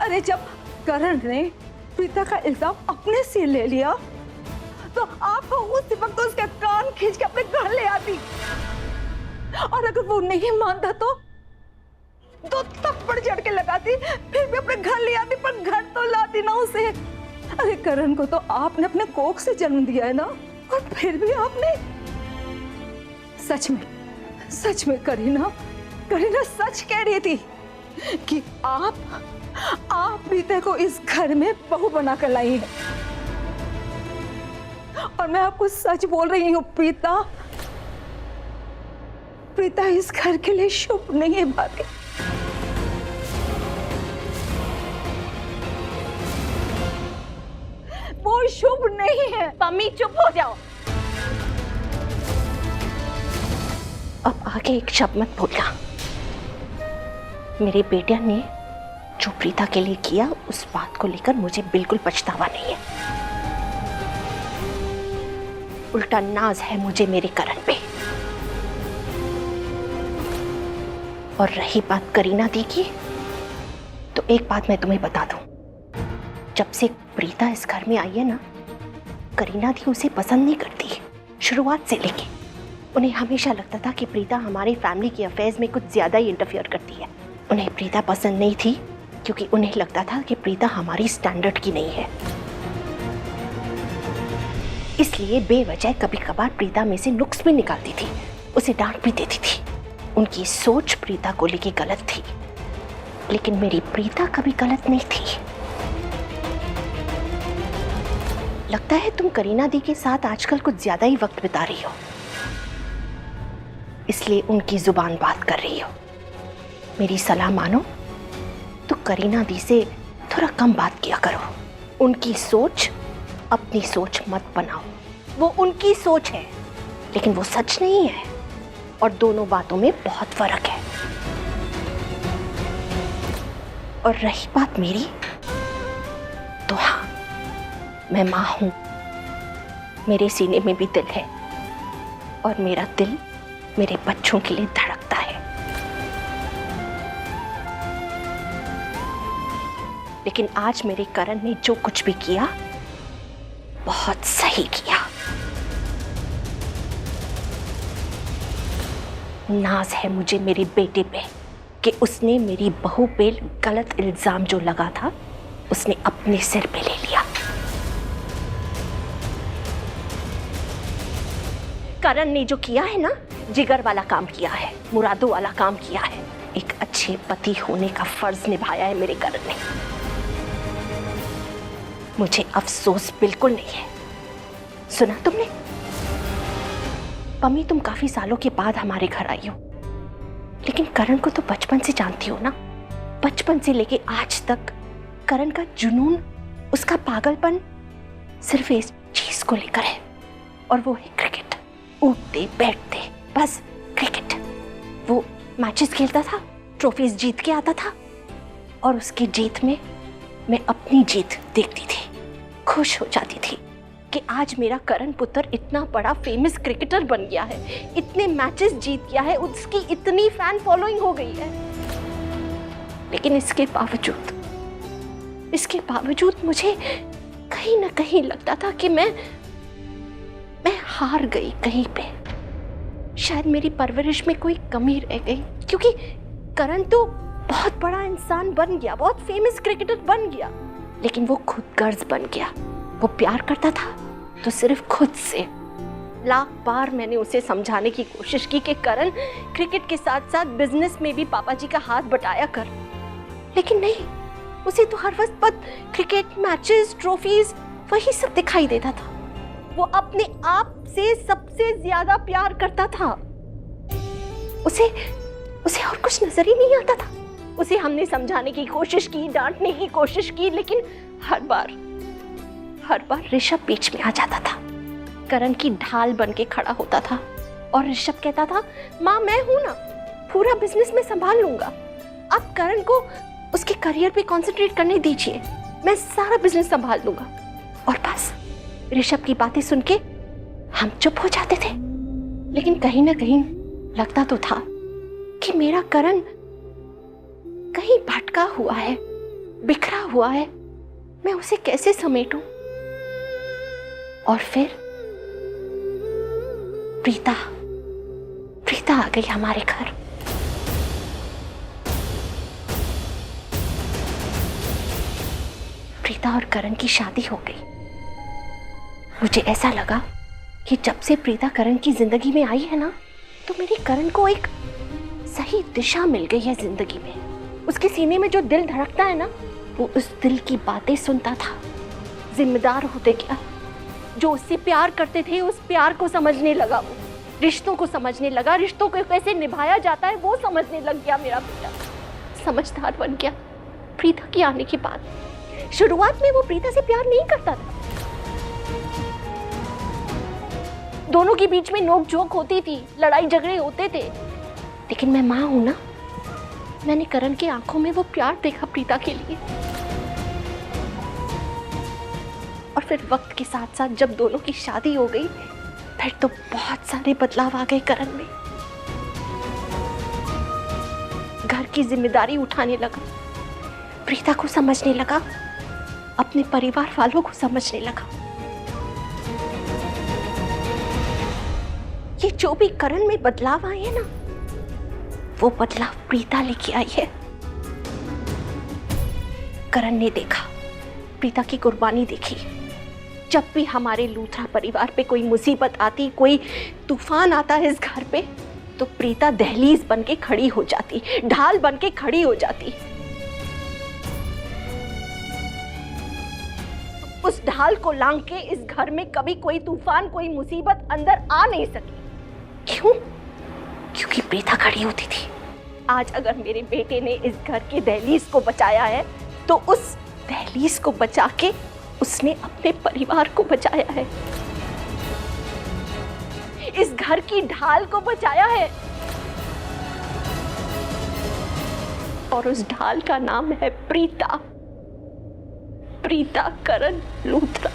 अरे जब करण ने प्रीता का इल्जाम अपने सिर ले लिया तो आप उसी वक्त उसके कान खींच के अपने घर ले आती, और अगर वो नहीं मानता तो थप्पड़ जड़ के लगाती, फिर भी अपने घर ले आती, पर घर तो लाती ना उसे। अरे करण को तो आपने अपने कोख से जन्म दिया है ना, और फिर भी आपने सच में करीना सच कह रही थी कि आप प्रीता को इस घर में बहू बना कर लाई है। और मैं आपको सच बोल रही हूँ, प्रीता इस घर के लिए शुभ नहीं है भाभी। वो शुभ नहीं है। मम्मी चुप हो जाओ, अब आगे एक शब्द मत बोलना। मेरे बेटे ने जो प्रीता के लिए किया उस बात को लेकर मुझे बिल्कुल पछतावा नहीं है, उल्टा नाज है मुझे मेरे करण पे। और रही बात करीना दी की, तो एक बात मैं तुम्हें बता दूं, जब से प्रीता इस घर में आई है ना, करीना दी उसे पसंद नहीं करती। शुरुआत से लेके उन्हें हमेशा लगता था कि प्रीता हमारी फैमिली के अफेयर्स में कुछ ज्यादा ही इंटरफियर करती है। उन्हें प्रीता पसंद नहीं थी क्योंकि उन्हें लगता था कि प्रीता हमारी स्टैंडर्ड की नहीं है, इसलिए बेवजह कभी कभार प्रीता में से नुक्स भी निकालती थी, उसे डांट भी देती थी। उनकी सोच प्रीता को लेके गलत थी, लेकिन मेरी प्रीता कभी गलत नहीं थी। लगता है तुम करीना दी के साथ आजकल कुछ ज्यादा ही वक्त बिता रही हो, इसलिए उनकी जुबान बात कर रही हो। मेरी सलाह मानो तो करीना दी से थोड़ा कम बात किया करो। उनकी सोच अपनी सोच मत बनाओ। वो उनकी सोच है, लेकिन वो सच नहीं है, और दोनों बातों में बहुत फर्क है। और रही बात मेरी, तो हाँ, मैं मां हूं, मेरे सीने में भी दिल है, और मेरा दिल मेरे बच्चों के लिए धड़कता है। लेकिन आज मेरे करण ने जो कुछ भी किया बहुत सही किया। नाज है मुझे मेरे बेटे पे कि उसने मेरी बहू पे गलत इल्जाम जो लगा था उसने अपने सिर पे ले लिया। करण ने जो किया है ना, जिगर वाला काम किया है, मुरादों वाला काम किया है। एक अच्छे पति होने का फर्ज निभाया है मेरे करण ने। मुझे अफसोस बिल्कुल नहीं है। सुना तुमने? पम्मी, तुम काफी सालों के बाद हमारे घर आई हो, लेकिन करण को तो बचपन से जानती हो ना। बचपन से लेके आज तक करण का जुनून, उसका पागलपन सिर्फ इस चीज को लेकर है, और वो है क्रिकेट। उठते बैठते बस क्रिकेट। वो मैचेस खेलता था, ट्रॉफीज जीत के आता था, और उसकी जीत में मैं अपनी जीत देखती थी, खुश हो जाती थी कि आज मेरा करण पुत्र इतना बड़ा फेमस क्रिकेटर बन गया है, इतने मैचेस जीत गया है, उसकी इतनी फैन फॉलोइंग हो गई है। लेकिन इसके बावजूद मुझे कहीं ना कहीं लगता था कि मैं हार गई कहीं पे। शायद मेरी परवरिश में कोई कमी रह गई, क्योंकि करण तो बहुत बड़ा इंसान बन गया, बहुत फेमस क्रिकेटर बन गया, लेकिन वो खुद गर्ज बन गया। वो प्यार करता था तो सिर्फ खुद से। लाख बार मैंने उसे समझाने की कोशिश की कि करण, क्रिकेट के साथ साथ बिजनेस में भी पापा जी का हाथ बटाया कर, लेकिन नहीं, उसे तो हर वक्त क्रिकेट मैचेस, ट्रॉफीज, वही सब दिखाई देता था। वो अपने आप से सबसे ज्यादा प्यार करता था। उसे और कुछ नजर ही नहीं आता था। उसे हमने समझाने की कोशिश की, डांटने की कोशिश की, लेकिन हर बार ऋषभ बीच में आ जाता था। करण की ढाल बन के खड़ा होता था, और ऋषभ कहता था, माँ मैं हूं ना, पूरा बिजनेस में संभाल लूंगा, आप करण को उसके करियर पे कंसंट्रेट करने दीजिए, मैं सारा बिजनेस संभाल लूंगा। और बस ऋषभ की बातें सुन के हम चुप हो जाते थे, लेकिन कहीं ना कहीं लगता तो था कि मेरा करण कहीं भटका हुआ है, बिखरा हुआ है, मैं उसे कैसे समेटूं? और फिर प्रीता प्रीता आ गई हमारे घर। प्रीता और करण की शादी हो गई। मुझे ऐसा लगा कि जब से प्रीता करण की जिंदगी में आई है ना, तो मेरे करण को एक सही दिशा मिल गई है जिंदगी में। उसके सीने में जो दिल धड़कता है ना, वो उस दिल की बातें सुनता था। जिम्मेदार होते क्या, जो उससे प्यार करते थे उस प्यार को समझने लगा, वो रिश्तों को समझने लगा, रिश्तों को कैसे निभाया जाता है वो समझने लग गया। मेरा बेटा समझदार बन गया प्रीता के आने के बाद। शुरुआत में वो प्रीता से प्यार नहीं करता था, दोनों के बीच में नोक झोंक होती थी, लड़ाई झगड़े होते थे, लेकिन मैं माँ हूं ना, मैंने करण की आंखों में वो प्यार देखा प्रीता के लिए। और फिर वक्त के साथ साथ जब दोनों की शादी हो गई, फिर तो बहुत सारे बदलाव आ गए करण में। घर की जिम्मेदारी उठाने लगा, प्रीता को समझने लगा, अपने परिवार वालों को समझने लगा। ये जो भी करण में बदलाव आए हैं ना, वो बदलाव प्रीता लेके आई है। करण ने देखा, प्रीता की कुर्बानी देखी। जब भी हमारे लूथरा परिवार पे कोई मुसीबत आती, कोई तूफान आता है इस घर पे, तो प्रीता दहलीज बन के खड़ी हो जाती, ढाल बन के खड़ी हो जाती। उस ढाल को लांघ के इस घर में कभी कोई तूफान, कोई मुसीबत अंदर आ नहीं सकी। क्यों? क्योंकि प्रीता खड़ी होती थी। आज अगर मेरे बेटे ने इस घर की दहलीज को बचाया है, तो उस दहलीज को बचा के उसने अपने परिवार को बचाया है, इस घर की ढाल को बचाया है। और उस ढाल का नाम है प्रीता, प्रीता करण लूथरा।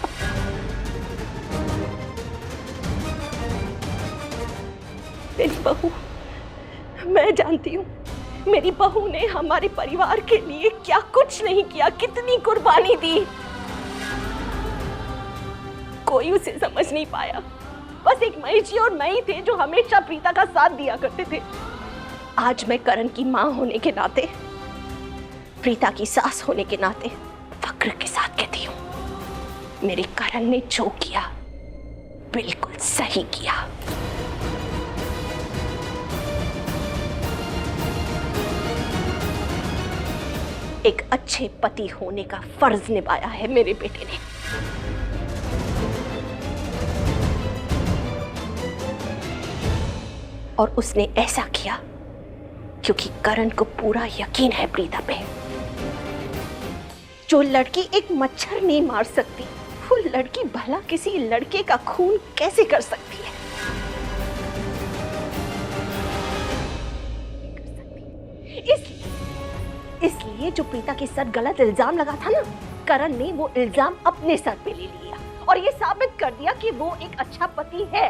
मेरी बहू, मैं जानती हूँ मेरी बहू ने हमारे परिवार के लिए क्या कुछ नहीं किया, कितनी कुर्बानी दी। कोई उसे समझ नहीं पाया, बस एक महेश जी और मैं ही थे जो हमेशा प्रीता का साथ दिया करते थे। आज मैं करण की माँ होने के नाते, प्रीता की सास होने के नाते फक्र के साथ कहती हूँ, मेरे करण ने जो किया बिल्कुल सही किया। एक अच्छे पति होने का फर्ज निभाया है मेरे बेटे ने। और उसने ऐसा किया क्योंकि करण को पूरा यकीन है प्रीता पे। जो लड़की एक मच्छर नहीं मार सकती, वो लड़की भला किसी लड़के का खून कैसे कर सकती है? इसलिए जो प्रीता के सर गलत इल्जाम लगा था ना, करण ने वो इल्जाम अपने सर पे ले लिया और ये साबित कर दिया कि वो एक अच्छा पति है।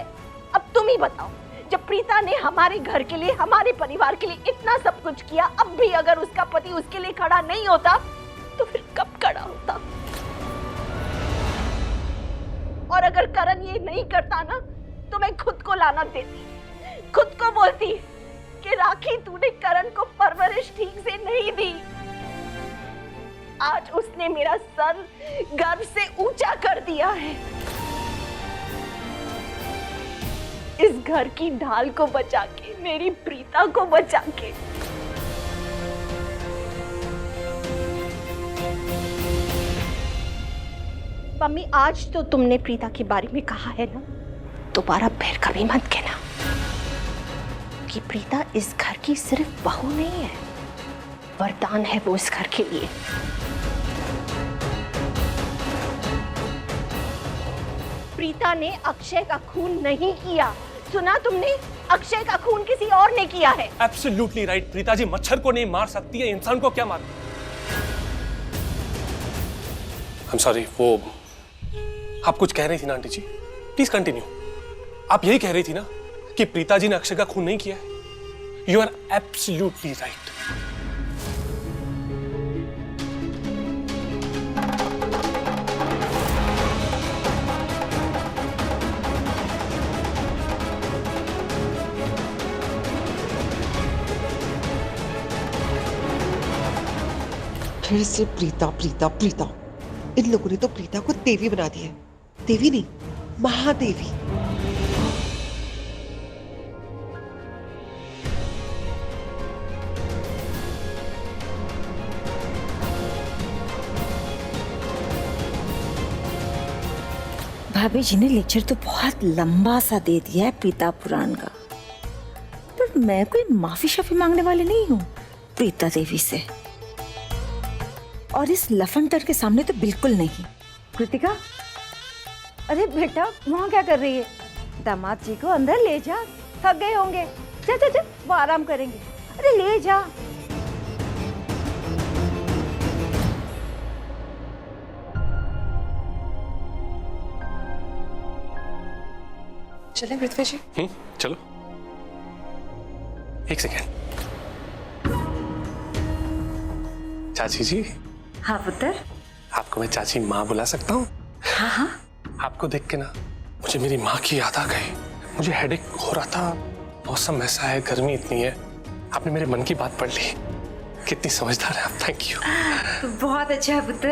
अब तुम ही बताओ, जब प्रीता ने हमारे घर के लिए, हमारे परिवार के लिए इतना सब कुछ किया, अब भी अगर उसका पति उसके लिए खड़ा नहीं होता, तो फिर कब खड़ा होता? और अगर करण ये नहीं करता ना, तो मैं खुद को लानत देती, खुद को बोलती कि राखी, तूने करण को परवरिश ठीक से नहीं दी। आज उसने मेरा सर गर्व से ऊंचा कर दिया है। इस घर की ढाल को बचा के, मेरी प्रीता को बचा के। मम्मी, आज तो तुमने प्रीता के बारे में कहा है ना, दोबारा फिर कभी मत कहना कि प्रीता इस घर की सिर्फ बहू नहीं है, वरदान है वो इस घर के लिए। प्रीता ने अक्षय का खून नहीं किया, सुना तुमने? अक्षय का खून किसी और ने किया है। Absolutely right. प्रीता जी मच्छर को नहीं मार सकती है, इंसान को क्या मार? I'm sorry, वो आप कुछ कह रही थी ना आंटी जी, प्लीज कंटिन्यू। आप यही कह रही थी ना कि प्रीता जी ने अक्षय का खून नहीं किया है। You are absolutely right. फिर से प्रीता प्रीता प्रीता। इन लोगों ने तो प्रीता को देवी बना दिया है। देवी नहीं, महादेवी। भाभी जी ने लेक्चर तो बहुत लंबा सा दे दिया है प्रीता पुराण का, पर मैं कोई माफी शाफी मांगने वाली नहीं हूँ प्रीता देवी से, और इस लफंटर के सामने तो बिल्कुल नहीं। कृतिका, अरे बेटा वहाँ क्या कर रही है? दामाद जी को अंदर ले जा, थक गए होंगे। चल चल चल, वो आराम करेंगे। अरे ले जा। चलें पृथ्वी जी? चलो। एक सेकेंड। चाची जी। हाँ पुत्र। आपको मैं चाची माँ बुला सकता हूँ? हाँ हाँ। आपको देख के ना मुझे मेरी माँ की याद आ गई। मुझे हेडेक हो रहा था, मौसम ऐसा है, गर्मी इतनी है। आपने मेरे मन की बात पढ़ ली। कितनी समझदार है आप, थैंक यू। बहुत अच्छा है पुत्र।